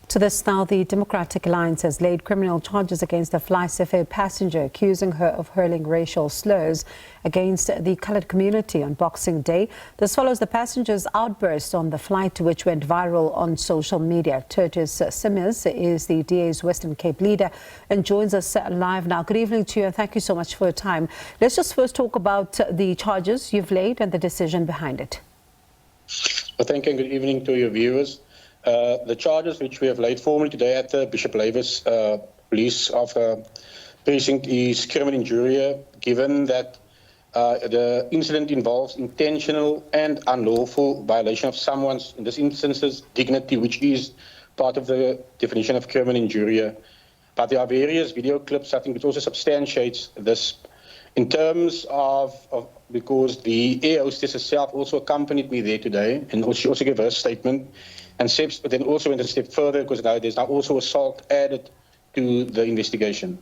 To this now, the Democratic Alliance has laid criminal charges against a FlySafair passenger, accusing her of hurling racial slurs against the coloured community on Boxing Day. This follows the passenger's outburst on the flight, which went viral on social media. Tertius Simmers is the DA's Western Cape leader and joins us live now. Good evening to you and thank you so much for your time. Let's just first talk about the charges you've laid and the decision behind it. Well, thank you and good evening to your viewers. The charges which we have laid formally today at the Bishop Lavis police precinct is crimen injuria, given that the incident involves intentional and unlawful violation of someone's, in this instance's, dignity, which is part of the definition of crimen injuria. But there are various video clips, I think, which also substantiates this in terms of because the air hostess herself also accompanied me there today, and she also gave her statement. And then also went a step further because now there's now also assault added to the investigation.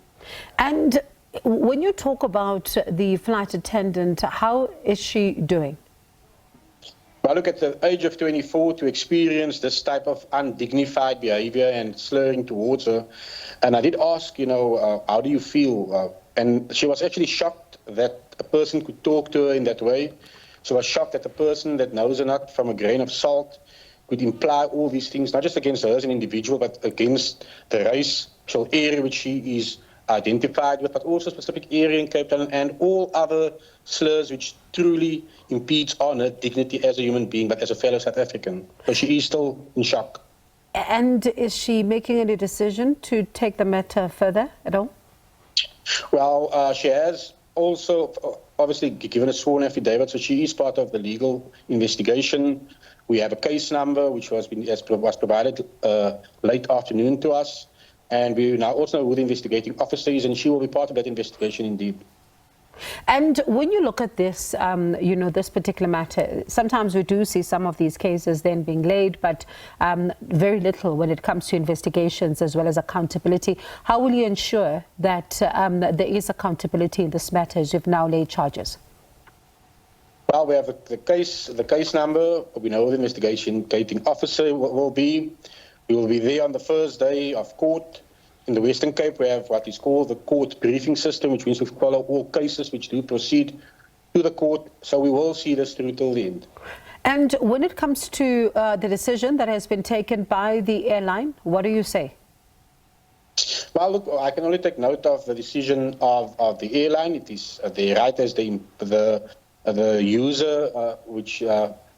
And when you talk about the flight attendant, how is she doing? Well, look, at the age of 24 to experience this type of undignified behavior and slurring towards her. And I did ask, how do you feel? And she was actually shocked that a person could talk to her in that way. So I was shocked that a person that knows her not from a grain of salt could imply all these things, not just against her as an individual, but against the racial area which she is identified with, but also specific area in Cape Town and all other slurs which truly impedes on her dignity as a human being, but as a fellow South African. So she is still in shock. And is she making any decision to take the matter further at all? Well, she has also obviously given a sworn affidavit, so she is part of the legal investigation. We have a case number which was provided late afternoon to us, and we now also know who the investigating officer is, and she will be part of that investigation indeed. And when you look at this, this particular matter, sometimes we do see some of these cases then being laid, but very little when it comes to investigations as well as accountability. How will you ensure that there is accountability in this matter as you've now laid charges? Well, we have the case number. We know who the investigating officer will be. We will be there on the first day of court. In the Western Cape, we have what is called the court briefing system, which means we follow all cases which do proceed to the court. So we will see this through till the end. And when it comes to the decision that has been taken by the airline, what do you say? Well, look, I can only take note of the decision of the airline. It is the right as the user, which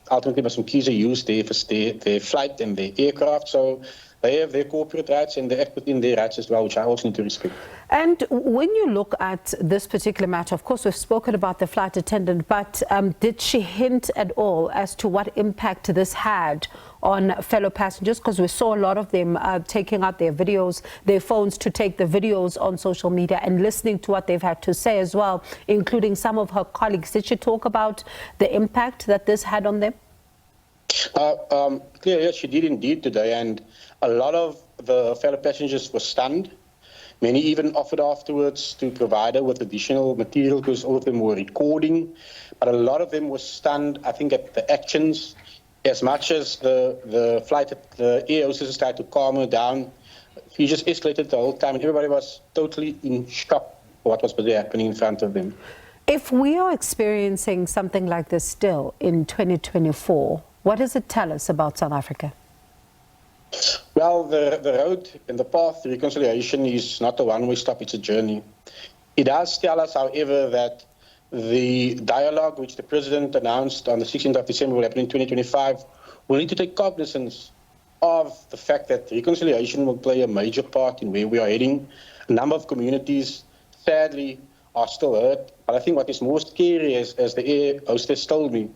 ultimately Masumkiza used their flight and their aircraft. So they have their corporate rights and they act within their rights as well, which I also need to respect. And when you look at this particular matter, of course, we've spoken about the flight attendant, but did she hint at all as to what impact this had on fellow passengers? Because we saw a lot of them taking out their videos, their phones to take the videos on social media and listening to what they've had to say as well, including some of her colleagues. Did she talk about the impact that this had on them? Yes, she did indeed today, and a lot of the fellow passengers were stunned. Many even offered afterwards to provide her with additional material because all of them were recording, but a lot of them were stunned, I think, at the actions. As much as the air hostess tried to calm her down, she just escalated the whole time, and everybody was totally in shock for what was happening in front of them. If we are experiencing something like this still in 2024, what does it tell us about South Africa? Well, the road and the path to reconciliation is not a one-way stop, it's a journey. It does tell us, however, that the dialogue which the President announced on the 16th of December will happen in 2025 will need to take cognizance of the fact that reconciliation will play a major part in where we are heading. A number of communities, sadly, are still hurt. But I think what is more scary, as the air hostess told me,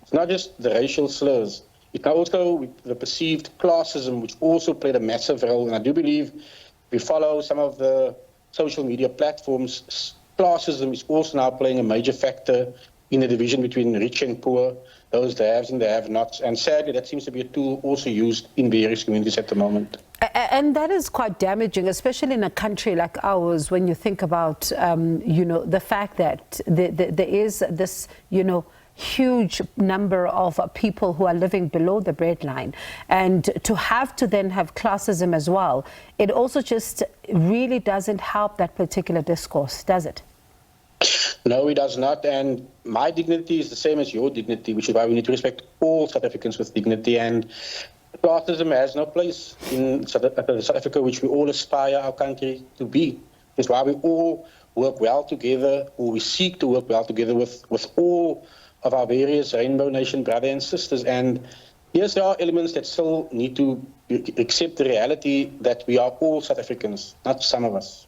it's not just the racial slurs. It's also the perceived classism, which also played a massive role. And I do believe if we follow some of the social media platforms, classism is also now playing a major factor in the division between rich and poor, those the haves and the have-nots. And sadly, that seems to be a tool also used in various communities at the moment. And that is quite damaging, especially in a country like ours, when you think about, the fact that there is this, huge number of people who are living below the breadline, and to have to then have classism as well, it also just really doesn't help that particular discourse, does it? No, it does not. And my dignity is the same as your dignity, which is why we need to respect all South Africans with dignity. And classism has no place in South Africa, which we all aspire our country to be. It's why we all work well together, or we seek to work well together with all of our various Rainbow Nation brothers and sisters. And yes, there are elements that still need to accept the reality that we are all South Africans, not some of us.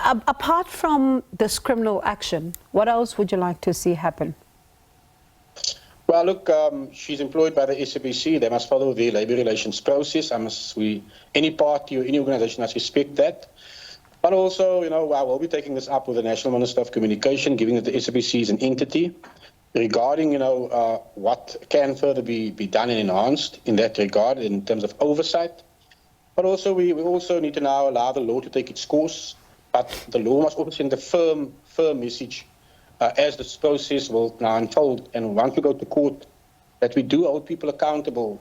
Apart from this criminal action, what else would you like to see happen? Well, look, she's employed by the SABC. They must follow the labour relations process. Any party or any organisation must respect that. But also, I will be taking this up with the National Minister of Communication, given that the SABC is an entity, regarding, what can further be done and enhanced in that regard in terms of oversight. But also, we also need to now allow the law to take its course. But the law must also send a firm message as this process will now unfold. And once we go to court, that we do hold people accountable,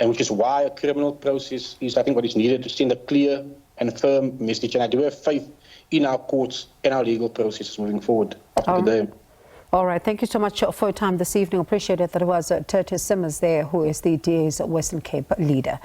and which is why a criminal process is, I think, what is needed to send a clear and firm message. And I do have faith in our courts and our legal processes moving forward after today. All right. Thank you so much for your time this evening. Appreciate it. That was Tertius Simmers there, who is the DA's Western Cape leader.